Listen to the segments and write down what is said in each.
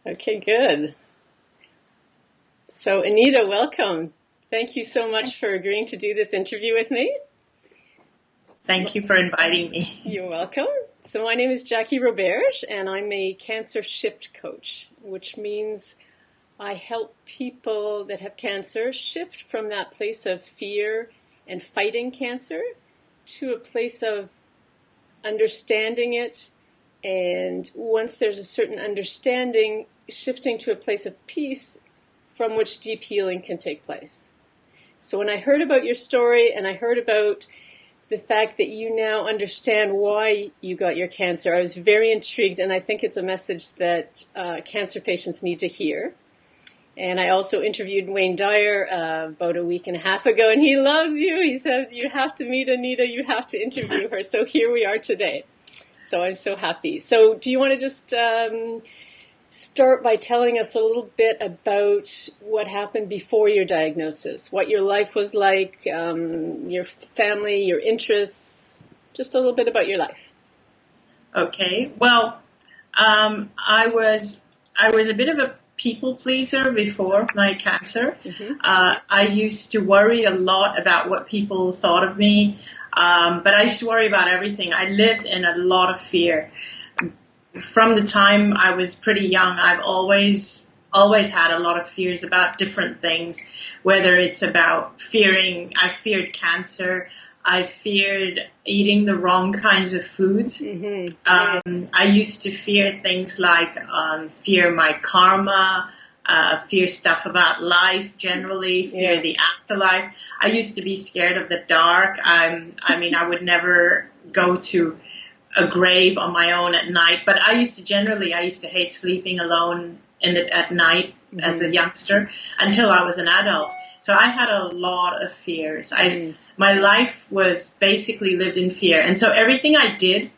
Okay, good. So, Anita, welcome. Thank you so much for agreeing to do this interview with me. Thank you for inviting me. You're welcome. So, my name is Jackie Roberge, and I'm a cancer shift coach, which means I help people that have cancer shift from that place of fear and fighting cancer to a place of understanding it. And once there's a certain understanding, shifting to a place of peace from which deep healing can take place. So when I heard about your story and I heard about the fact that you now understand why you got your cancer, I was very intrigued, and I think it's a message that cancer patients need to hear. And I also interviewed Wayne Dyer about a week and a half ago, and he loves you. He said, you have to meet Anita, you have to interview her. So here we are today. So I'm so happy. So do you want to just start by telling us a little bit about what happened before your diagnosis, what your life was like, your family, your interests, just a little bit about your life. Okay. Well, I was a bit of a people pleaser before my cancer. Mm-hmm. I used to worry a lot about what people thought of me, but I used to worry about everything. I lived in a lot of fear. From the time I was pretty young, I've always had a lot of fears about different things, whether it's about I feared cancer, I feared eating the wrong kinds of foods. Mm-hmm. I used to fear things like fear my karma, fear stuff about life generally, fear the afterlife. I used to be scared of the dark. I would never go to a grave on my own at night, but I used to hate sleeping alone at night as a youngster until I was an adult. So I had a lot of fears. My life was basically lived in fear. And so everything I did,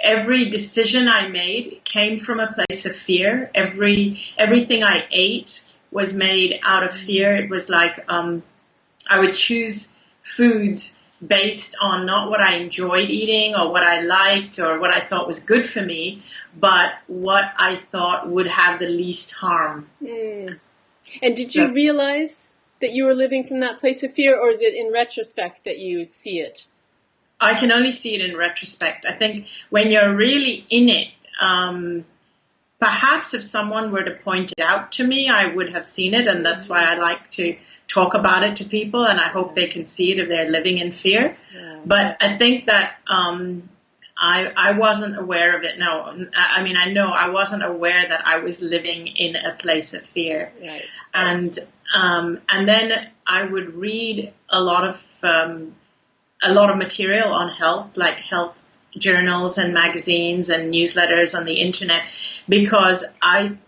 every decision I made came from a place of fear. Everything I ate was made out of fear. It was like I would choose foods based on not what I enjoyed eating or what I liked or what I thought was good for me, but what I thought would have the least harm. And did you realize that you were living from that place of fear, or is it in retrospect that you see it? I can only see it in retrospect. I think when you're really in it, perhaps if someone were to point it out to me, I would have seen it, and that's why I like to talk about it to people, and I hope they can see it if they're living in fear. Yeah. But I think that I wasn't aware of it. No, I know I wasn't aware that I was living in a place of fear. Right. And then I would read a lot of material on health, like health journals and magazines and newsletters on the internet, because I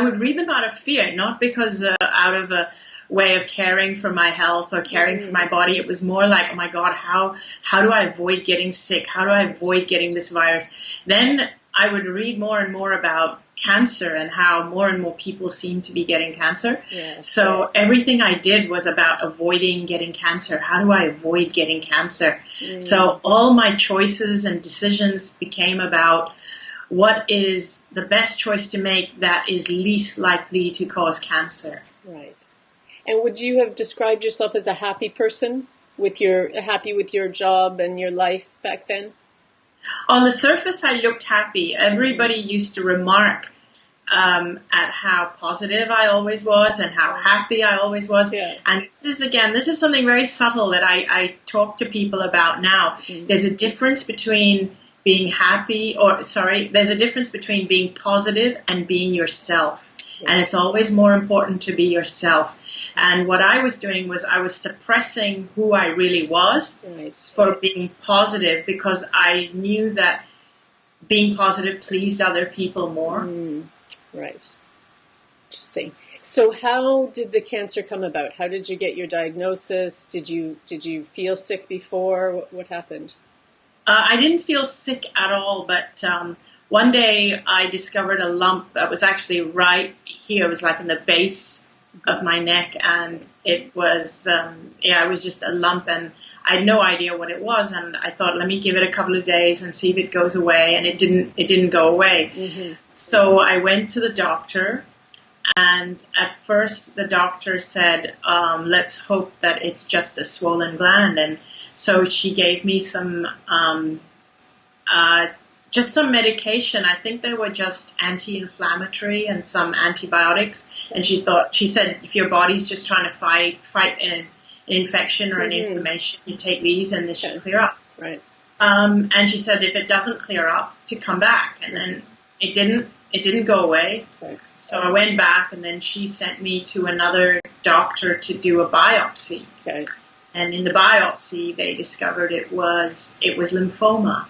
would read them out of fear, not because out of a way of caring for my health or caring for my body. It was more like, oh my God, how do I avoid getting sick? How do I avoid getting this virus? Then I would read more and more about cancer and how more and more people seem to be getting cancer. Yes. So everything I did was about avoiding getting cancer. How do I avoid getting cancer? So all my choices and decisions became about what is the best choice to make that is least likely to cause cancer. Right. And would you have described yourself as a happy person, happy with your job and your life back then? On the surface, I looked happy. Everybody used to remark at how positive I always was and how happy I always was. Yeah. And this is something very subtle that I talk to people about now. There's a difference between being there's a difference between being positive and being yourself. Yes. And it's always more important to be yourself. And what I was doing was I was suppressing who I really was for being positive, because I knew that being positive pleased other people more. Right. Interesting. So how did the cancer come about? How did you get your diagnosis? Did you feel sick before? What happened? I didn't feel sick at all, but one day I discovered a lump that was actually right here. It was like in the base of my neck, and it was it was just a lump, and I had no idea what it was, and I thought, let me give it a couple of days and see if it goes away, and it didn't go away. Mm-hmm. So I went to the doctor, and at first the doctor said, let's hope that it's just a swollen gland, and so she gave me some just some medication. I think they were just anti-inflammatory and some antibiotics. And she said, if your body's just trying to fight an infection or an inflammation, you take these and this should clear up. Right. And she said, if it doesn't clear up, to come back. And then it didn't go away. Okay. So I went back, and then she sent me to another doctor to do a biopsy. Okay. And in the biopsy, they discovered it was lymphoma.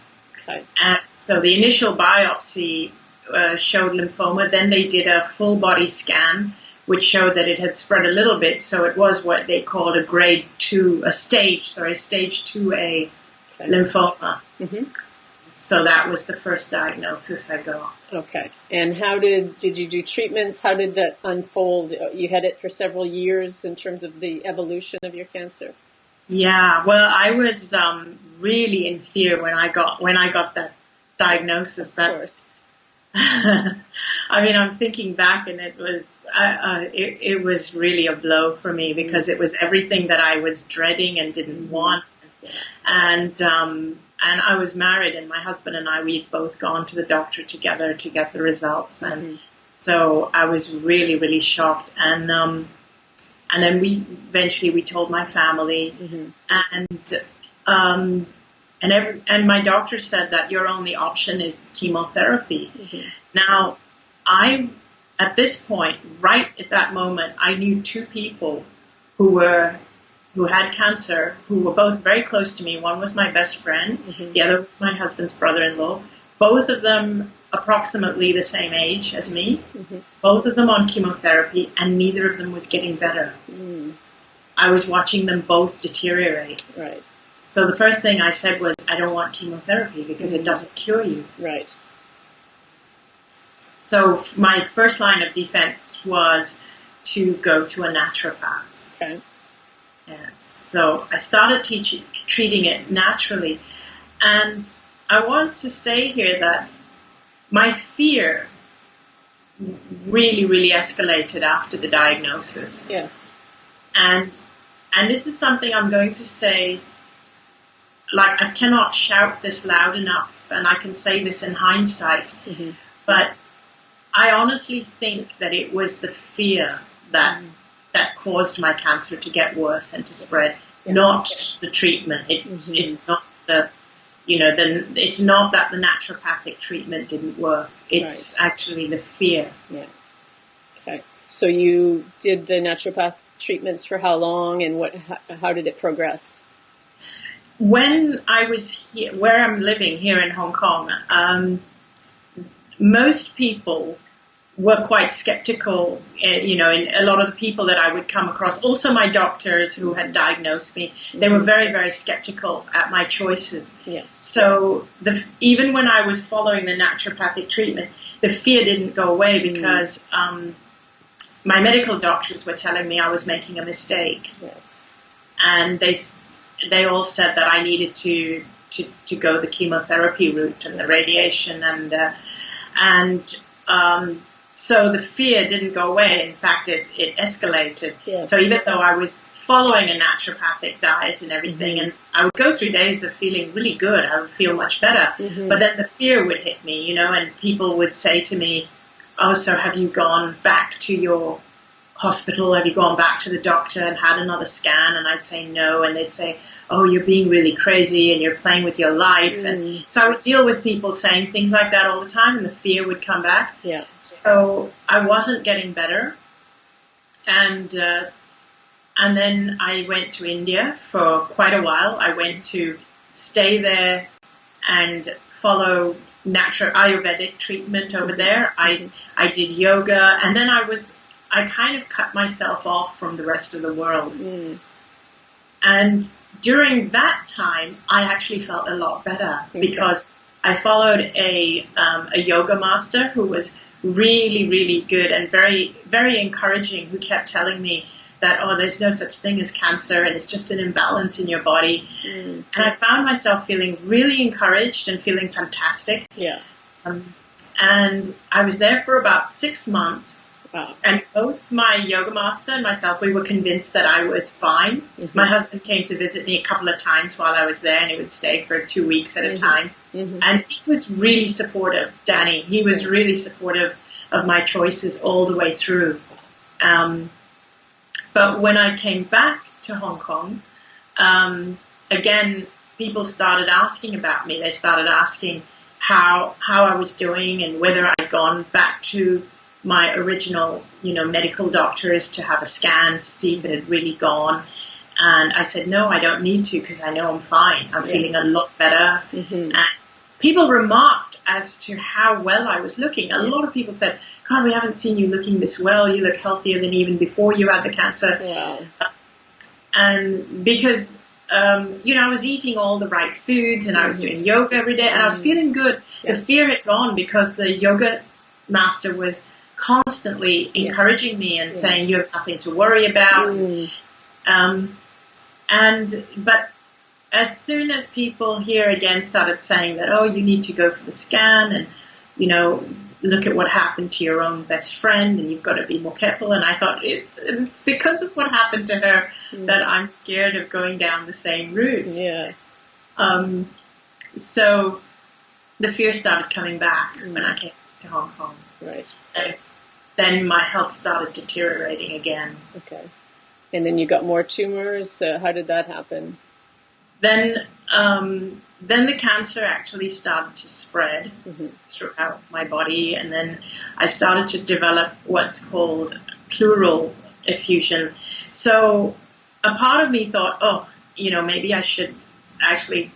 Okay. And so the initial biopsy showed lymphoma. Then they did a full body scan, which showed that it had spread a little bit. So it was what they called stage 2A lymphoma. Mm-hmm. So that was the first diagnosis I got. Okay. And how did you do treatments? How did that unfold? You had it for several years in terms of the evolution of your cancer. Yeah, well, I was really in fear when I got that diagnosis. Of course. I mean, I'm thinking back, and it was really a blow for me, because it was everything that I was dreading and didn't want. And I was married, and my husband and I, we'd both gone to the doctor together to get the results, and so I was really, really shocked. And then we told my family, and my doctor said that your only option is chemotherapy. Mm-hmm. Now, at this point, right at that moment, I knew two people who had cancer, who were both very close to me. One was my best friend, the other was my husband's brother-in-law. Both of them approximately the same age as me, both of them on chemotherapy, and neither of them was getting better. I was watching them both deteriorate. Right. So the first thing I said was, I don't want chemotherapy because it doesn't cure you. Right. So my first line of defense was to go to a naturopath. Okay. Yeah. So I started treating it naturally. And I want to say here that my fear really, really escalated after the diagnosis. Yes. And this is something I'm going to say, like, I cannot shout this loud enough, and I can say this in hindsight, but I honestly think that it was the fear that caused my cancer to get worse and to spread, not the treatment. It's not it's not that the naturopathic treatment didn't work. It's actually the fear. Yeah. Okay. So you did the naturopath treatments for how long, and how did it progress? When I was here, where I'm living here in Hong Kong, most people were quite skeptical, in a lot of the people that I would come across. Also my doctors who had diagnosed me, they were very, very skeptical at my choices. Yes. So even when I was following the naturopathic treatment, the fear didn't go away because my medical doctors were telling me I was making a mistake. Yes. And they all said that I needed to go the chemotherapy route and the radiation, so the fear didn't go away. In fact, it escalated. Yes. So even though I was following a naturopathic diet and everything, and I would go through days of feeling really good, I would feel much better. But then the fear would hit me, and people would say to me, oh, so have you gone back to your hospital? Have you gone back to the doctor and had another scan? And I'd say no. And they'd say, oh, you're being really crazy and you're playing with your life. And so I would deal with people saying things like that all the time, and the fear would come back. Yeah. So I wasn't getting better. And then I went to India for quite a while. I went to stay there and follow natural Ayurvedic treatment over there. I did yoga, and then I kind of cut myself off from the rest of the world. And during that time, I actually felt a lot better because I followed a yoga master who was really, really good and very, very encouraging, who kept telling me that, oh, there's no such thing as cancer and it's just an imbalance in your body. And I found myself feeling really encouraged and feeling fantastic. Yeah. And I was there for about 6 months. Wow. And both my yoga master and myself, we were convinced that I was fine. My husband came to visit me a couple of times while I was there, and he would stay for 2 weeks at a time. And he was really supportive, Danny. He was really supportive of my choices all the way through. But when I came back to Hong Kong, again, people started asking about me. They started asking how I was doing and whether I'd gone back to my original, medical doctors to have a scan to see if it had really gone. And I said, no, I don't need to, because I know I'm fine. I'm feeling a lot better. And people remarked as to how well I was looking. A lot of people said, God, we haven't seen you looking this well. You look healthier than even before you had the cancer. Wow. And because, I was eating all the right foods and I was doing yoga every day and I was feeling good. The fear had gone because the yoga master was constantly encouraging me and saying, you have nothing to worry about. But as soon as people here again started saying that, oh, you need to go for the scan and, look at what happened to your own best friend and you've got to be more careful. And I thought it's because of what happened to her that I'm scared of going down the same route. Yeah. So the fear started coming back when I came to Hong Kong. Right. Then my health started deteriorating again. Okay. And then you got more tumors. How did that happen? Then the cancer actually started to spread throughout my body, and then I started to develop what's called pleural effusion. So a part of me thought, maybe I should actually,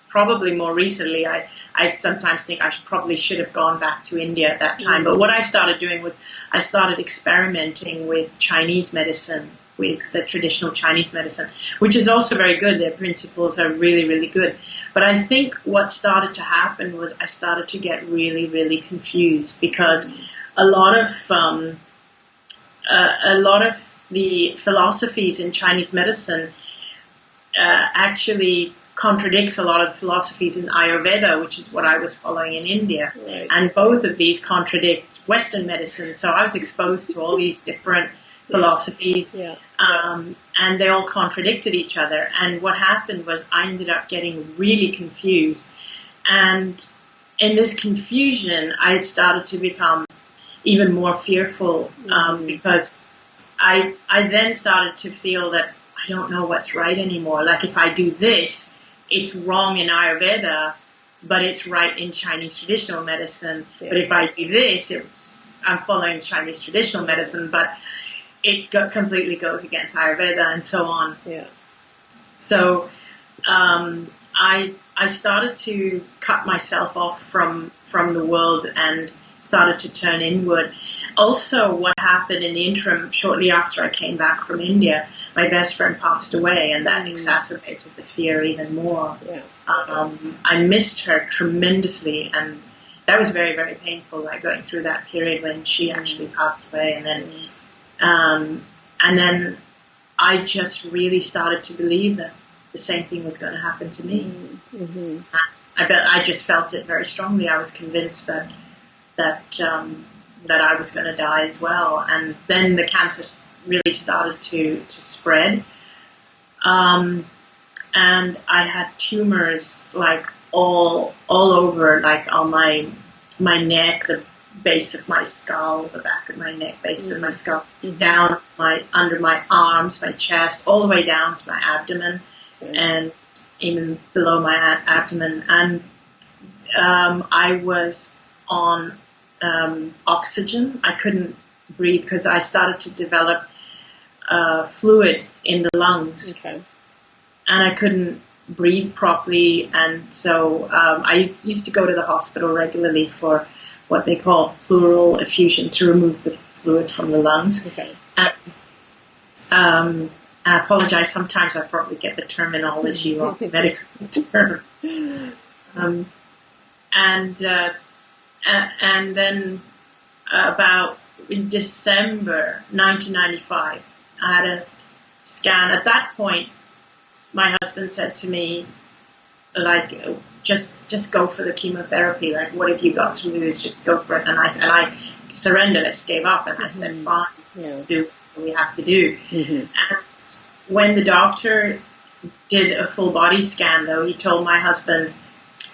probably more recently, I sometimes think I probably should have gone back to India at that time. But what I started doing was I started experimenting with Chinese medicine, with the traditional Chinese medicine, which is also very good. Their principles are really, really good. But I think what started to happen was I started to get really, really confused because a lot of the philosophies in Chinese medicine actually contradicts a lot of the philosophies in Ayurveda, which is what I was following in India. Right. And both of these contradict Western medicine. So I was exposed to all these different philosophies, and they all contradicted each other. And what happened was I ended up getting really confused. And in this confusion, I had started to become even more fearful because I then started to feel that I don't know what's right anymore. Like if I do this, it's wrong in Ayurveda, but it's right in Chinese traditional medicine. Yeah. But if I do this, I'm following Chinese traditional medicine, but it completely goes against Ayurveda and so on. Yeah. So I started to cut myself off from the world and started to turn inward. Also, what happened in the interim, shortly after I came back from India, my best friend passed away, and that exacerbated the fear even more. Yeah. I missed her tremendously, and that was very, very painful, like going through that period when she actually passed away. And then I just really started to believe that the same thing was going to happen to me. Mm-hmm. I just felt it very strongly. I was convinced that I was going to die as well. And then the cancer really started to spread. And I had tumors like all over, like on my neck, the base of my skull, the back of my neck, base of my skull, down under my arms, my chest, all the way down to my abdomen, and even below my abdomen. And I was on oxygen. I couldn't breathe because I started to develop fluid in the lungs. Okay. And I couldn't breathe properly, and so I used to go to the hospital regularly for what they call pleural effusion, to remove the fluid from the lungs. Okay. I apologize, sometimes I probably get the terminology wrong, medical term. And then about in December 1995. I had a scan. At that point, my husband said to me, like, just go for the chemotherapy. Like, what have you got to lose? Just go for it. And I surrendered. I just gave up. And I said, fine, do what we have to do. And when the doctor did a full body scan, though, he told my husband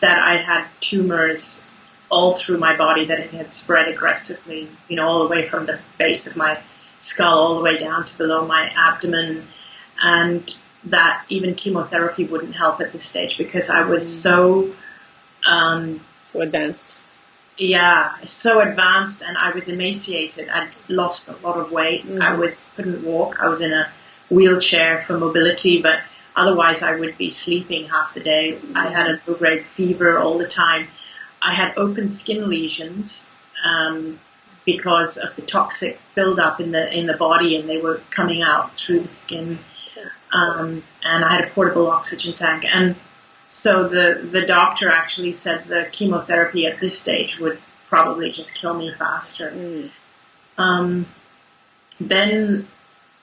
that I had tumors all through my body, that it had spread aggressively, all the way from the base of my skull all the way down to below my abdomen, and that even chemotherapy wouldn't help at this stage because I was so advanced. Yeah, so advanced, and I was emaciated. I'd lost a lot of weight. I couldn't walk. I was in a wheelchair for mobility, but otherwise I would be sleeping half the day. I had a low-grade fever all the time. I had open skin lesions because of the toxic buildup in the body, and they were coming out through the skin. And I had a portable oxygen tank. And so the doctor actually said the chemotherapy at this stage would probably just kill me faster. Then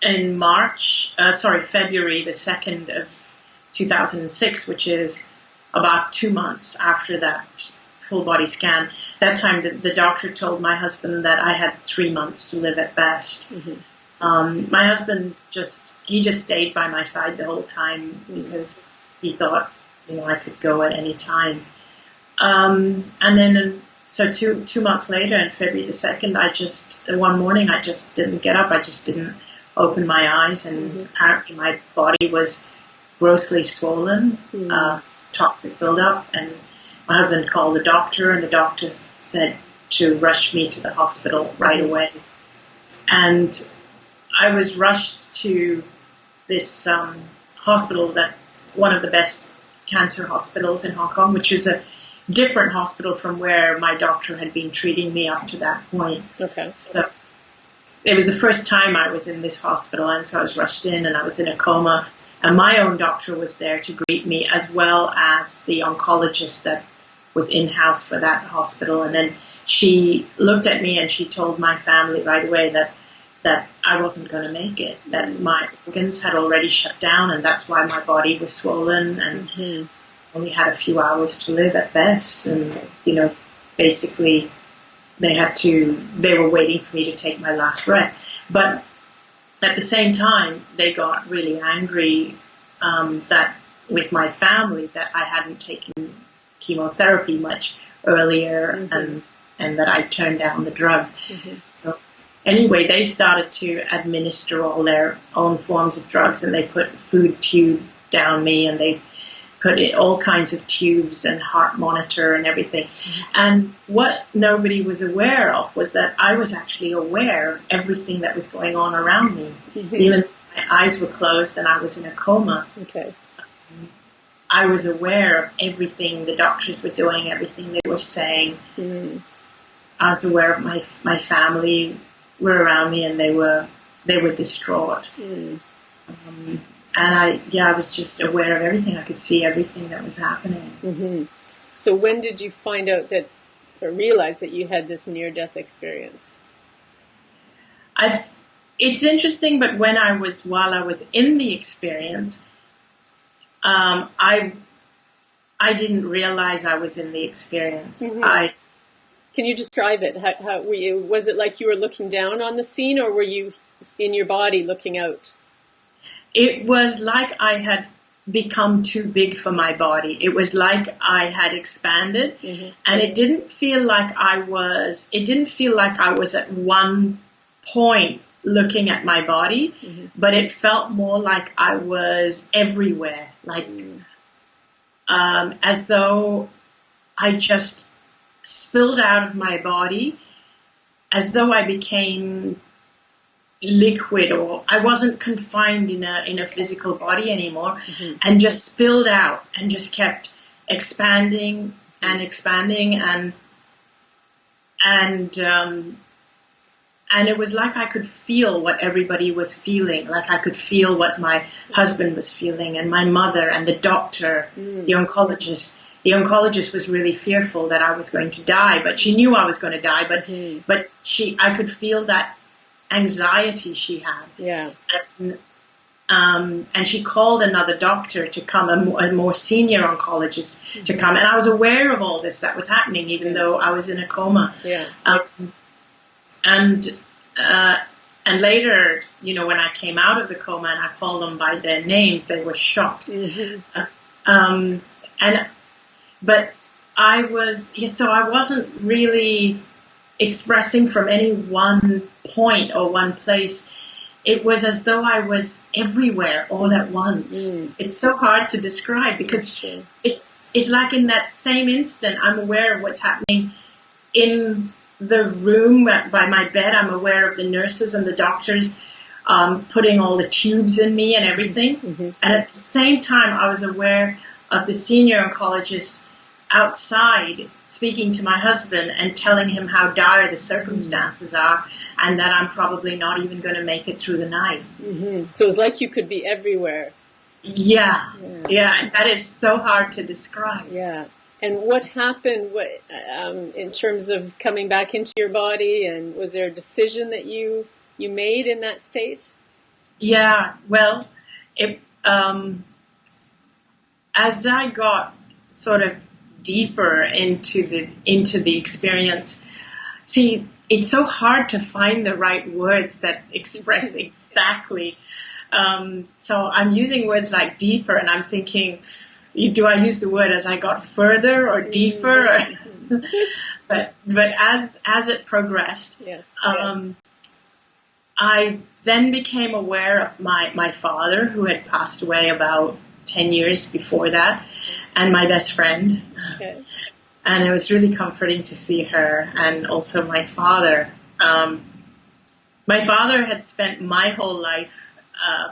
in February the 2nd of 2006, which is about 2 months after that full body scan, that time the doctor told my husband that I had 3 months to live at best. My husband just stayed by my side the whole time because he thought, I could go at any time. And then, so two months later, on February the 2nd, one morning I just didn't get up. I just didn't open my eyes, and apparently my body was grossly swollen, toxic buildup. And my husband called the doctor, and the doctor said to rush me to the hospital right away. And I was rushed to this hospital that's one of the best cancer hospitals in Hong Kong, which is a different hospital from where my doctor had been treating me up to that point. Okay. So it was the first time I was in this hospital, and so I was rushed in, and I was in a coma. And my own doctor was there to greet me, as well as the oncologist that was in-house for that hospital. And then she looked at me and she told my family right away that I wasn't going to make it, that my organs had already shut down, and that's why my body was swollen, and only had a few hours to live at best. And, basically they were waiting for me to take my last breath. But at the same time, they got really angry that with my family that I hadn't taken chemotherapy much earlier, and that I turned down the drugs. So anyway, they started to administer all their own forms of drugs, and they put food tube down me, and they put in all kinds of tubes and heart monitor and everything. And what nobody was aware of was that I was actually aware of everything that was going on around me. Even though my eyes were closed and I was in a coma. Okay. I was aware of everything the doctors were doing, everything they were saying. I was aware of my family were around me, and they were distraught. And I was just aware of everything. I could see everything that was happening. So when did you find out or realize that you had this near-death experience? It's interesting, but while I was in the experience, I didn't realize I was in the experience. Can you describe it? How was it like you were looking down on the scene, or were you in your body looking out? It was like I had become too big for my body. It was like I had expanded, and it didn't feel like I was at one point looking at my body, but it felt more like I was everywhere, like as though I just spilled out of my body, as though I became liquid, or I wasn't confined in a physical body anymore, and just spilled out and just kept expanding and expanding, and it was like I could feel what everybody was feeling. Like I could feel what my husband was feeling, and my mother, and the doctor, the oncologist. the oncologist was really fearful that I was going to die, but she knew I was going to die. But I could feel that anxiety she had. Yeah. And she called another doctor to come, a more senior oncologist to come. And I was aware of all this that was happening, even though I was in a coma. Yeah. And later, you know, when I came out of the coma and I called them by their names, they were shocked. But I wasn't really expressing from any one point or one place. It was as though I was everywhere all at once. It's so hard to describe because it's like in that same instant, I'm aware of what's happening in the room by my bed. I'm aware of the nurses and the doctors putting all the tubes in me and everything. And at the same time, I was aware of the senior oncologist outside speaking to my husband and telling him how dire the circumstances are and that I'm probably not even going to make it through the night. So it's like you could be everywhere. Yeah. And that is so hard to describe. Yeah. And what happened in terms of coming back into your body, and was there a decision that you made in that state? Yeah, well, as I got sort of deeper into the experience, see, it's so hard to find the right words that express exactly. So I'm using words like deeper, and I'm thinking, do I use the word as I got further or deeper? But as it progressed, I then became aware of my father, who had passed away about 10 years before that, and my best friend. Okay. And it was really comforting to see her, and also my father. My father had spent my whole life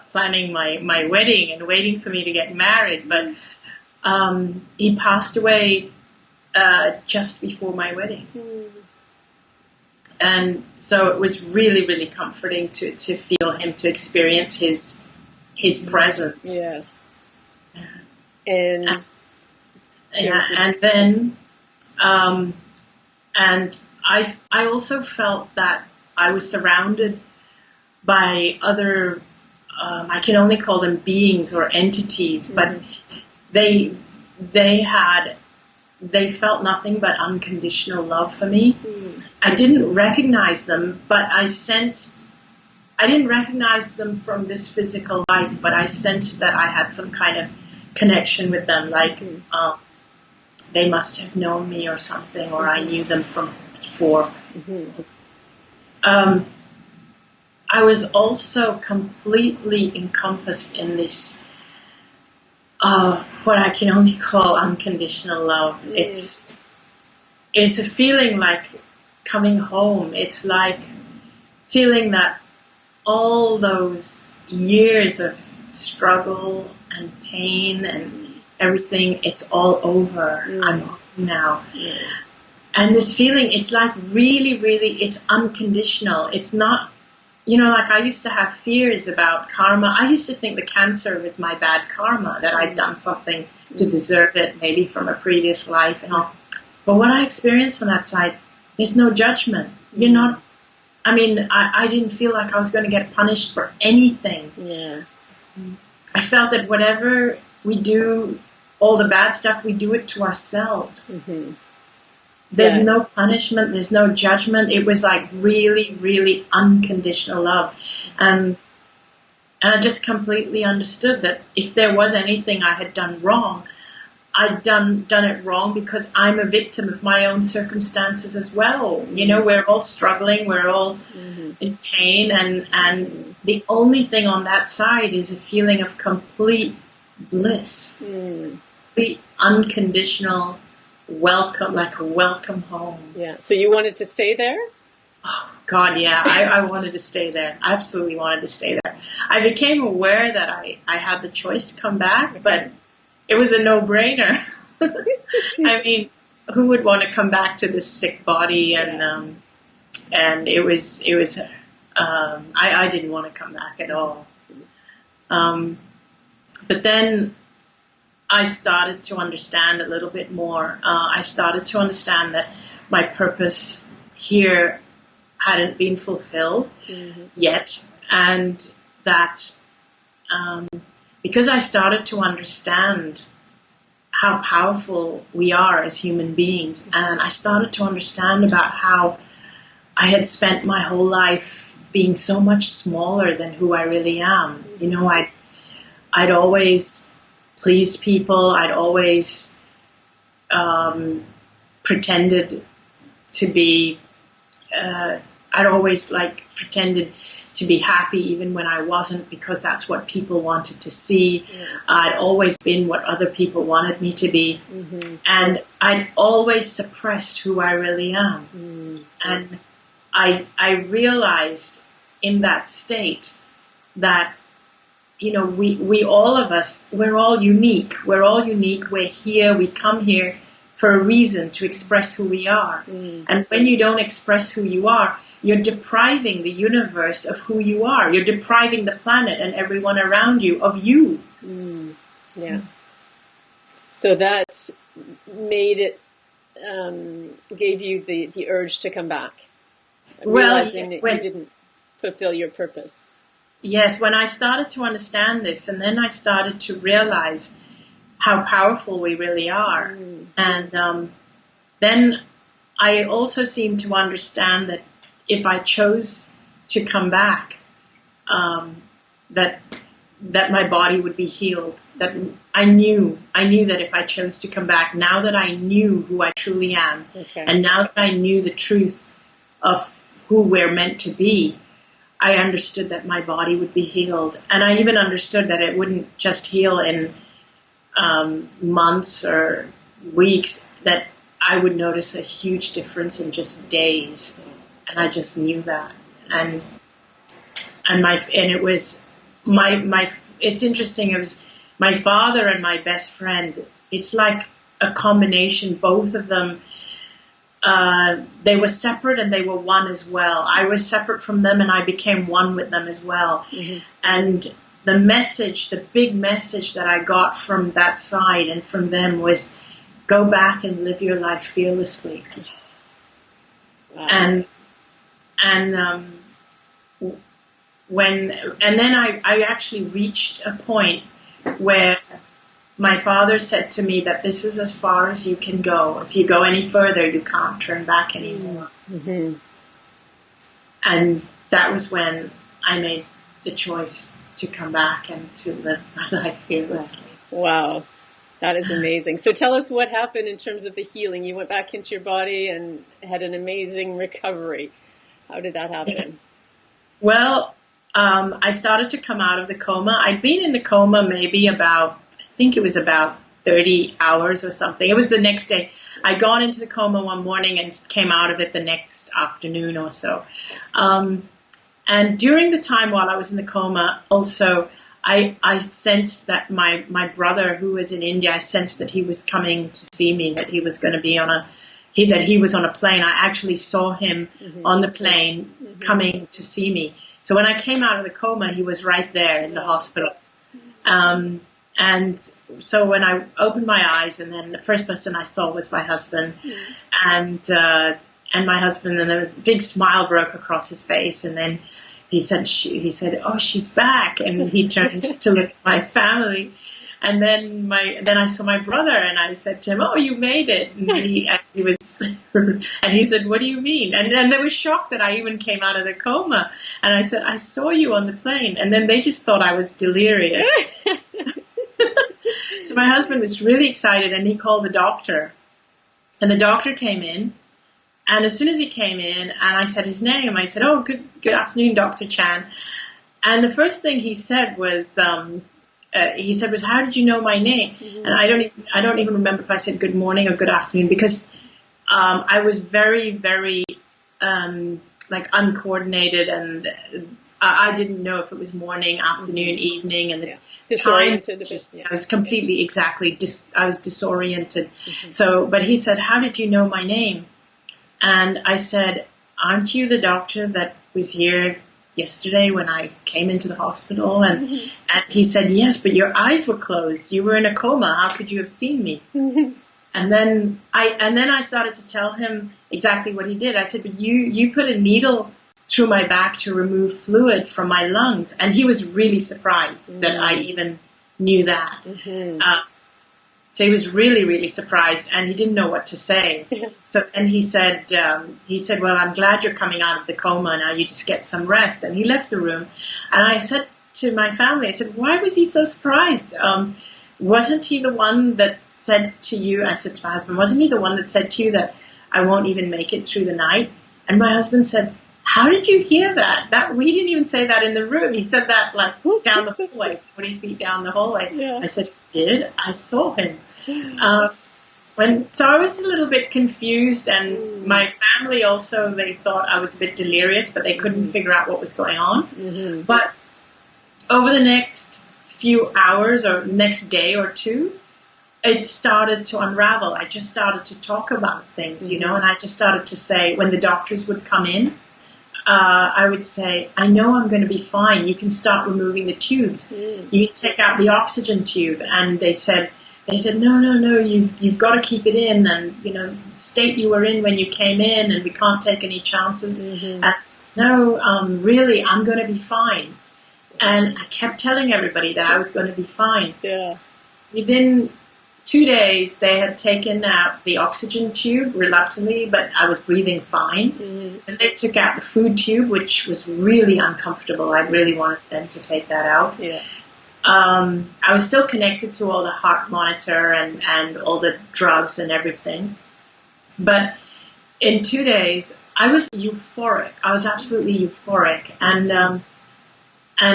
planning my wedding and waiting for me to get married, but he passed away just before my wedding. And so it was really, really comforting to feel him, to experience his presence. Yes. And then I also felt that I was surrounded by other, I can only call them beings or entities, but they felt nothing but unconditional love for me. I didn't recognize them, but I didn't recognize them from this physical life, but I sensed that I had some kind of connection with them, like they must have known me or something, or I knew them from before. I was also completely encompassed in this what I can only call unconditional love. It's a feeling like coming home. It's like feeling that all those years of struggle and pain and everything, it's all over. I'm home now. And this feeling, it's like really, really, it's unconditional. It's not, you know, like I used to have fears about karma. I used to think the cancer was my bad karma, that I'd done something to deserve it, maybe from a previous life and all. But what I experienced on that side, there's no judgment. You're not, I mean, I didn't feel like I was going to get punished for anything. Yeah. I felt that whatever we do, all the bad stuff, we do it to ourselves. There's no punishment, there's no judgment. It was like really, really unconditional love. And I just completely understood that if there was anything I had done wrong, I'd done it wrong because I'm a victim of my own circumstances as well. You know, we're all struggling, we're all in pain, and the only thing on that side is a feeling of complete bliss, complete unconditional welcome, like a welcome home. Yeah. So you wanted to stay there? Oh, God, yeah. I wanted to stay there. I absolutely wanted to stay there. I became aware that I had the choice to come back, but it was a no-brainer. I mean, who would want to come back to this sick body? And it was I didn't want to come back at all. But then I started to understand a little bit more. I started to understand that my purpose here hadn't been fulfilled yet, and that because I started to understand how powerful we are as human beings, and I started to understand about how I had spent my whole life being so much smaller than who I really am. You know, I'd always pleased people. I'd always pretended to be. I'd always pretended to be happy even when I wasn't, because that's what people wanted to see. Yeah. I'd always been what other people wanted me to be. And I'd always suppressed who I really am. And I realized in that state that, you know, we all of us, we're all unique. We're all unique. We're here. We come here for a reason, to express who we are. And when you don't express who you are, you're depriving the universe of who you are. You're depriving the planet and everyone around you of you. Yeah. So that made it, gave you the urge to come back, realizing that you didn't fulfill your purpose. Yes, when I started to understand this, and then I started to realize how powerful we really are. And then I also seemed to understand that if I chose to come back, that my body would be healed. That I knew that if I chose to come back, now that I knew who I truly am, and now that I knew the truth of who we're meant to be, I understood that my body would be healed. And I even understood that it wouldn't just heal in months or weeks, that I would notice a huge difference in just days. And I just knew that. And it was my it's interesting, it was my father and my best friend. It's like a combination, both of them. They were separate and they were one as well. I was separate from them and I became one with them as well. And the message, the big message that I got from that side and from them was, go back and live your life fearlessly. Wow. And then I actually reached a point where my father said to me that this is as far as you can go. If you go any further, you can't turn back anymore. And that was when I made the choice to come back and to live my life fearlessly. Wow. That is amazing. So tell us what happened in terms of the healing. You went back into your body and had an amazing recovery. How did that happen? Well, I started to come out of the coma. I'd been in the coma maybe I think it was about 30 hours or something. It was the next day. I'd gone into the coma one morning and came out of it the next afternoon or so. And during the time while I was in the coma, also, I sensed that my brother, who was in India, I sensed that he was coming to see me, that he was going to be that he was on a plane. I actually saw him on the plane coming to see me. So when I came out of the coma, he was right there in the hospital. And so when I opened my eyes, and then the first person I saw was my husband, and my husband, and there was a big smile broke across his face, and then he said, "Oh, she's back," and he turned to look at my family, and then I saw my brother, and I said to him, "Oh, you made it," and he was, and he said, "What do you mean?" And then they were shocked that I even came out of the coma, and I said, "I saw you on the plane," and then they just thought I was delirious. So my husband was really excited, and he called the doctor, and the doctor came in. And as soon as he came in, and I said his name, I said, "Oh, good afternoon, Dr. Chan." And the first thing he said was, "How did you know my name?" And I don't even remember if I said good morning or good afternoon, because I was very, very uncoordinated, and I didn't know if it was morning, afternoon, evening, and the disoriented. I was completely I was disoriented. So, but he said, "How did you know my name?" And I said, "Aren't you the doctor that was here yesterday when I came into the hospital? And he said, yes, but your eyes were closed. You were in a coma. How could you have seen me? And then I started to tell him exactly what he did. I said, but you put a needle through my back to remove fluid from my lungs. And he was really surprised that I even knew that. So he was really, really surprised, and he didn't know what to say. So then he said, well, I'm glad you're coming out of the coma now. You just get some rest. And he left the room. And I said to my family, I said, why was he so surprised? Wasn't he the one that said to you, I said to my husband, wasn't he the one that said to you that I won't even make it through the night? And my husband said, how did you hear that? We didn't even say that in the room. He said that like down the hallway, 40 feet down the hallway. Yeah. I said, did? I saw him. So I was a little bit confused, and my family also, they thought I was a bit delirious, but they couldn't figure out what was going on. But over the next few hours or next day or two, it started to unravel. I just started to talk about things, and I just started to say, when the doctors would come in, I would say, I know I'm going to be fine. You can start removing the tubes. You can take out the oxygen tube. And they said, no, you've got to keep it in. And, the state you were in when you came in, and we can't take any chances. And really, I'm going to be fine. And I kept telling everybody that I was going to be fine. Yeah. Within 2 days, they had taken out the oxygen tube reluctantly, but I was breathing fine. And they took out the food tube, which was really uncomfortable. I really wanted them to take that out. Yeah. I was still connected to all the heart monitor and all the drugs and everything. But in 2 days, I was euphoric. I was absolutely euphoric. And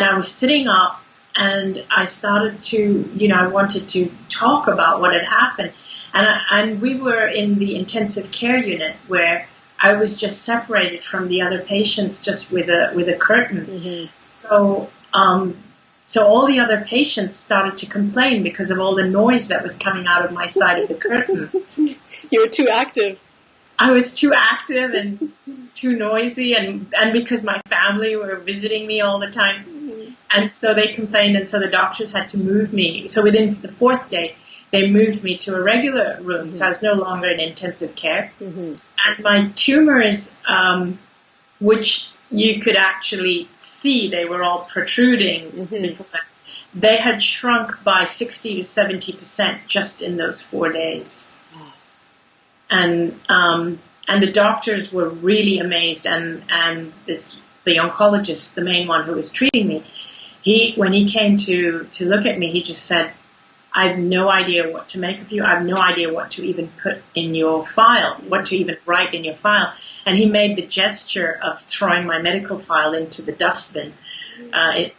I was sitting up, and I started to, I wanted to talk about what had happened. And we were in the intensive care unit where I was just separated from the other patients just with a curtain. So all the other patients started to complain because of all the noise that was coming out of my side of the curtain. You were too active. I was too active and too noisy, and because my family were visiting me all the time. And so they complained, and so the doctors had to move me. So within the 4th day, they moved me to a regular room, so I was no longer in intensive care. And my tumors, which you could actually see, they were all protruding before that. They had shrunk by 60 to 70% just in those 4 days. And the doctors were really amazed, and the oncologist, the main one who was treating me, when he came to look at me, he just said, I have no idea what to make of you. I have no idea what to even put in your file, what to even write in your file. And he made the gesture of throwing my medical file into the dustbin,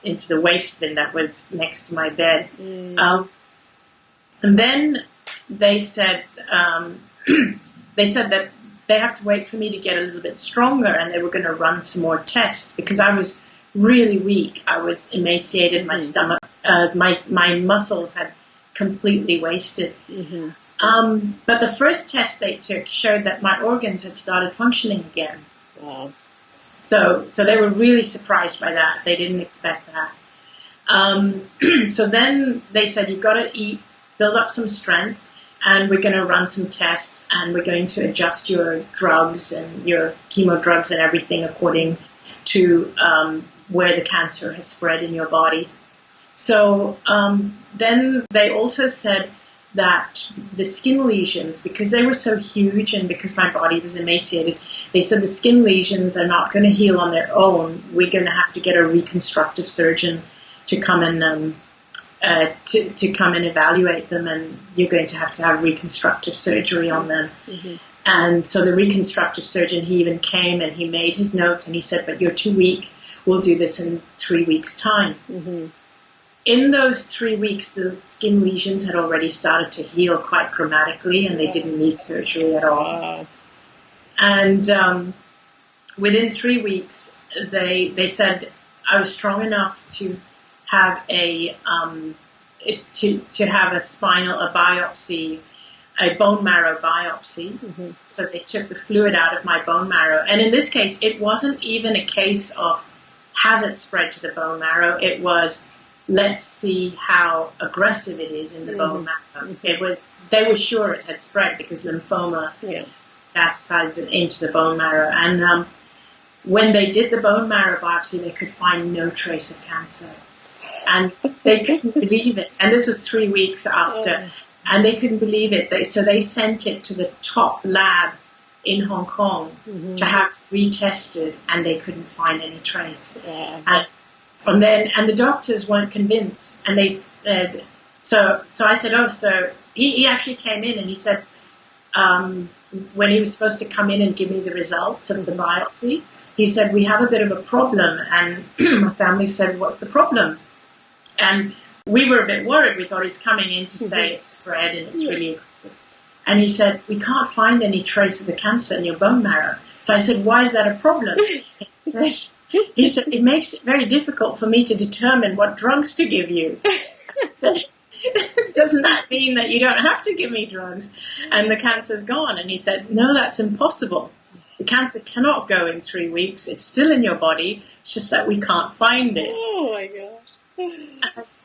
into the waste bin that was next to my bed. And then they said that they have to wait for me to get a little bit stronger, and they were going to run some more tests because I was really weak. I was emaciated. My stomach, my muscles had completely wasted. But the first test they took showed that my organs had started functioning again. Wow. So they were really surprised by that. They didn't expect that. So then they said, you've got to eat, build up some strength, and we're going to run some tests, and we're going to adjust your drugs and your chemo drugs and everything according to where the cancer has spread in your body. So then they also said that the skin lesions, because they were so huge and because my body was emaciated, they said the skin lesions are not going to heal on their own. We're going to have to get a reconstructive surgeon to come and to come and evaluate them, and you're going to have reconstructive surgery on them. And so the reconstructive surgeon, he even came and he made his notes, and he said, but you're too weak. We'll do this in 3 weeks' time. In those 3 weeks, the skin lesions had already started to heal quite dramatically, and they didn't need surgery at all. Wow. And within 3 weeks, they said I was strong enough to have a biopsy, a bone marrow biopsy. So they took the fluid out of my bone marrow, and in this case, it wasn't even a case of has it spread to the bone marrow? It was, let's see how aggressive it is in the bone marrow. It was, they were sure it had spread because lymphoma metastasized it into the bone marrow. And when they did the bone marrow biopsy, they could find no trace of cancer. And they couldn't believe it. And this was 3 weeks after. And they couldn't believe it. So they sent it to the top lab in Hong Kong to have retested, and they couldn't find any trace. And the doctors weren't convinced, and they said, so I said, oh, so he actually came in and he said, when he was supposed to come in and give me the results of the biopsy, he said, we have a bit of a problem. And my family said, what's the problem? And we were a bit worried. We thought he's coming in to say it's spread and it's really aggressive. And he said, we can't find any trace of the cancer in your bone marrow. So I said, why is that a problem? He said, it makes it very difficult for me to determine what drugs to give you. Doesn't that mean that you don't have to give me drugs and the cancer's gone? And he said, no, that's impossible. The cancer cannot go in 3 weeks. It's still in your body. It's just that we can't find it. Oh, my gosh.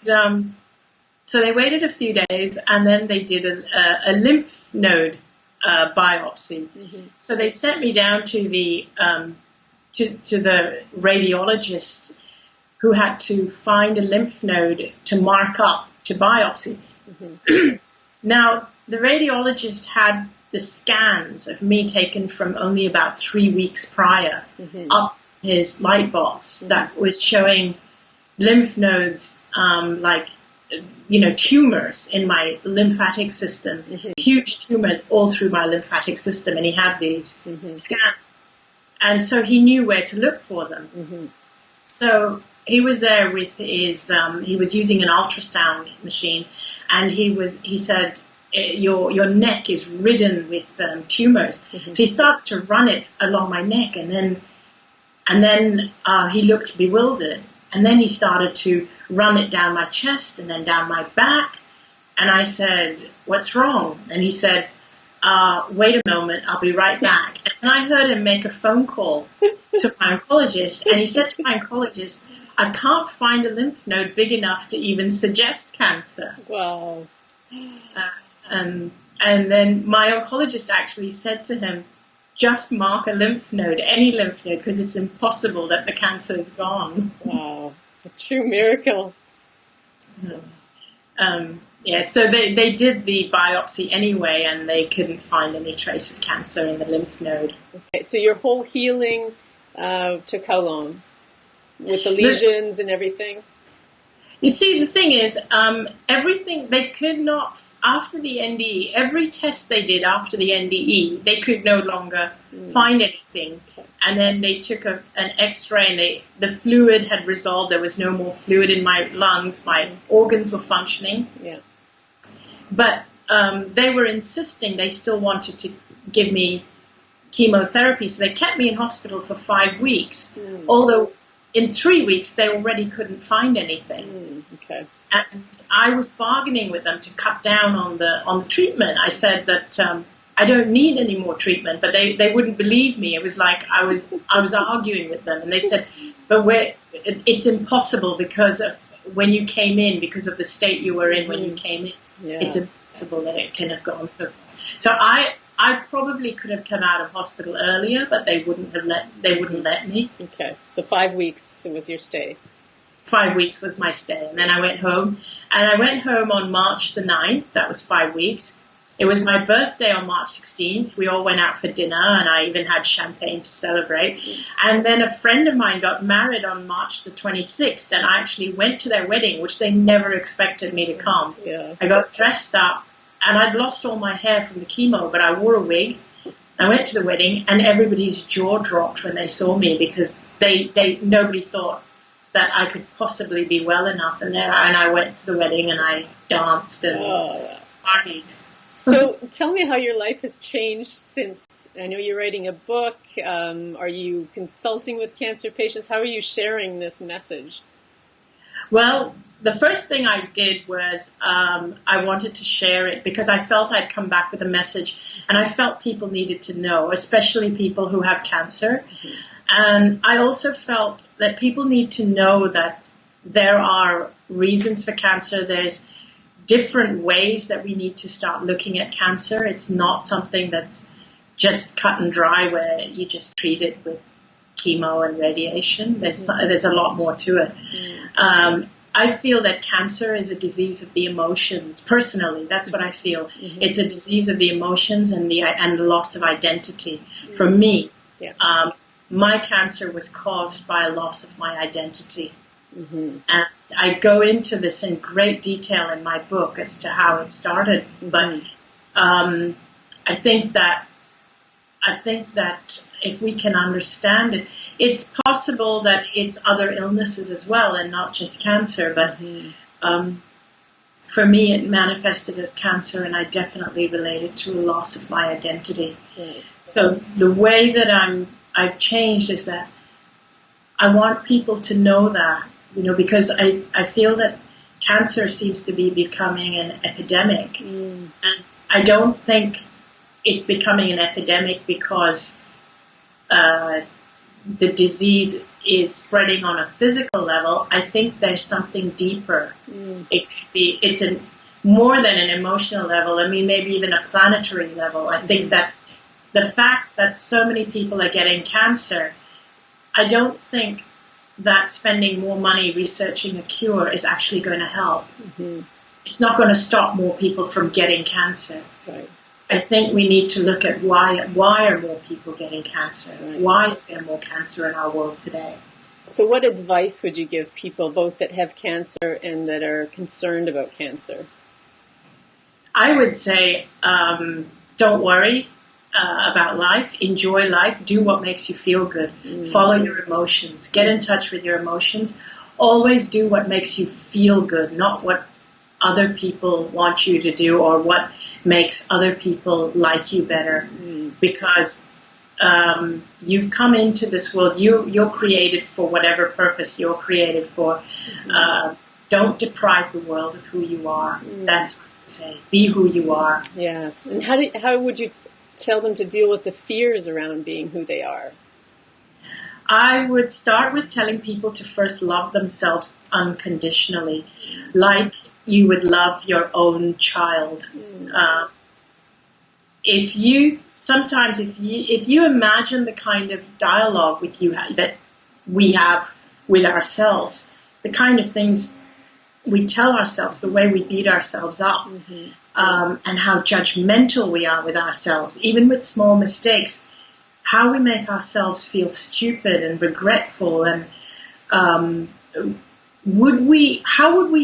And, so they waited a few days, and then they did a lymph node biopsy. So they sent me down to the radiologist who had to find a lymph node to mark up to biopsy. Now, the radiologist had the scans of me taken from only about 3 weeks prior up his light box that was showing lymph nodes tumors in my lymphatic system, huge tumors all through my lymphatic system, and he had these scans. And so he knew where to look for them. So he was there with his, he was using an ultrasound machine, and he said, your neck is ridden with tumors. So he started to run it along my neck, and then he looked bewildered. And then he started to run it down my chest and then down my back. And I said, what's wrong? And he said, wait a moment, I'll be right back. And I heard him make a phone call to my oncologist. And he said to my oncologist, I can't find a lymph node big enough to even suggest cancer. Wow. And then my oncologist actually said to him, just mark a lymph node, any lymph node, because it's impossible that the cancer is gone. Wow, a true miracle. So they did the biopsy anyway, and they couldn't find any trace of cancer in the lymph node. Okay, so your whole healing took how long? With the lesions and everything? You see, the thing is, everything, they could not, after the NDE, every test they did after the NDE, they could no longer find anything. Okay. And then they took an x-ray, and the fluid had resolved. There was no more fluid in my lungs. My organs were functioning. Yeah. But they were insisting they still wanted to give me chemotherapy. So they kept me in hospital for 5 weeks, although in 3 weeks, they already couldn't find anything. Okay. And I was bargaining with them to cut down on the treatment. I said that I don't need any more treatment, but they wouldn't believe me. It was like I was arguing with them, and they said, "But it's impossible because of when you came in, because of the state you were in when you came in. Yeah. It's impossible that it can have gone so far." So I probably could have come out of hospital earlier, but they wouldn't let me. Okay, so 5 weeks was your stay. 5 weeks was my stay, and then I went home. And I went home on March the 9th. That was 5 weeks. It was my birthday on March 16th. We all went out for dinner, and I even had champagne to celebrate. And then a friend of mine got married on March the 26th, and I actually went to their wedding, which they never expected me to come. Yeah. I got dressed up, and I'd lost all my hair from the chemo, but I wore a wig. I went to the wedding, and everybody's jaw dropped when they saw me, because nobody thought that I could possibly be well enough. And I went to the wedding, and I danced and partied. So tell me how your life has changed since. I know you're writing a book. Are you consulting with cancer patients? How are you sharing this message? Well, the first thing I did was I wanted to share it because I felt I'd come back with a message, and I felt people needed to know, especially people who have cancer. And I also felt that people need to know that there are reasons for cancer. There's different ways that we need to start looking at cancer. It's not something that's just cut and dry where you just treat it with chemo and radiation. There's a lot more to it. I feel that cancer is a disease of the emotions. Personally, that's what I feel. It's a disease of the emotions and the loss of identity. For me, my cancer was caused by a loss of my identity. And I go into this in great detail in my book as to how it started. But I think that if we can understand it, it's possible that it's other illnesses as well and not just cancer. But for me, it manifested as cancer, and I definitely related to a loss of my identity. So the way that I've changed is that I want people to know that, because I feel that cancer seems to be becoming an epidemic. And I don't think it's becoming an epidemic because the disease is spreading on a physical level. I think there's something deeper. It could be, it's more than an emotional level. I mean, maybe even a planetary level. I think that the fact that so many people are getting cancer, I don't think that spending more money researching a cure is actually going to help. It's not going to stop more people from getting cancer. Right. I think we need to look at why are more people getting cancer? Right. Why is there more cancer in our world today? So what advice would you give people, both that have cancer and that are concerned about cancer? I would say, don't worry about life. Enjoy life. Do what makes you feel good. Follow your emotions. Get in touch with your emotions. Always do what makes you feel good, not what other people want you to do or what makes other people like you better. Because you've come into this world. You're created for whatever purpose you're created for. Don't deprive the world of who you are. That's what I'd say. Be who you are. Yes. And how would you tell them to deal with the fears around being who they are? I would start with telling people to first love themselves unconditionally, like you would love your own child. If you imagine the kind of dialogue that we have with ourselves, the kind of things we tell ourselves, the way we beat ourselves up, and how judgmental we are with ourselves, even with small mistakes, how we make ourselves feel stupid and regretful, and how would we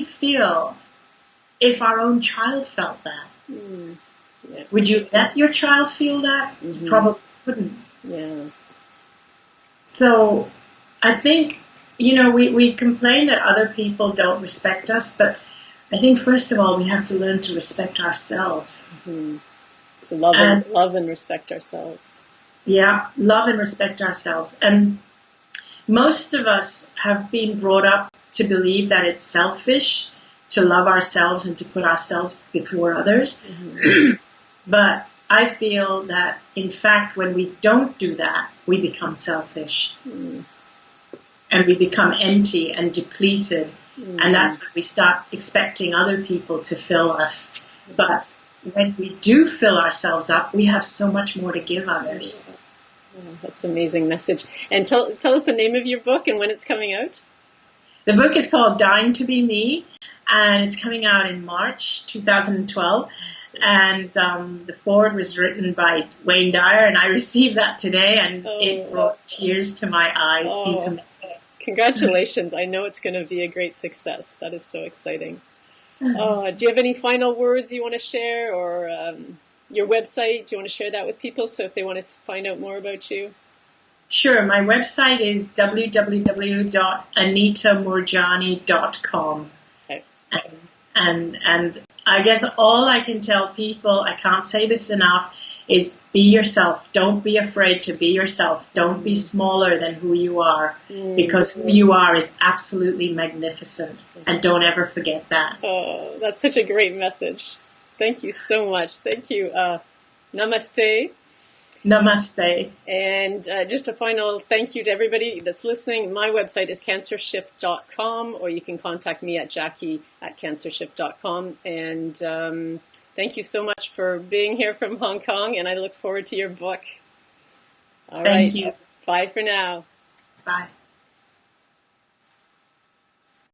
feel if our own child felt that? Would you let your child feel that? Probably wouldn't. Yeah. So I think, we complain that other people don't respect us, but I think first of all we have to learn to respect ourselves. So love and respect ourselves. Yeah, love and respect ourselves. And most of us have been brought up to believe that it's selfish to love ourselves and to put ourselves before others. But I feel that, in fact, when we don't do that, we become selfish. And we become empty and depleted. And that's when we start expecting other people to fill us. But when we do fill ourselves up, we have so much more to give others. That's an amazing message. And tell us the name of your book and when it's coming out. The book is called Dying to Be Me, and it's coming out in March 2012. And the foreword was written by Wayne Dyer, and I received that today, and it brought tears to my eyes. He's amazing. Congratulations. I know it's going to be a great success. That is so exciting. Do you have any final words you want to share, or your website? Do you want to share that with people so if they want to find out more about you? Sure. My website is www.anitamoorjani.com. Okay. And I guess all I can tell people, I can't say this enough, is be yourself. Don't be afraid to be yourself. Don't be smaller than who you are, because who you are is absolutely magnificent. And don't ever forget that. Oh, that's such a great message. Thank you so much. Thank you. Namaste. Namaste. And just a final thank you to everybody that's listening. My website is cancershift.com, or you can contact me at jackie@cancershift.com. And thank you so much for being here from Hong Kong, and I look forward to your book. All right. Thank you. Bye for now. Bye.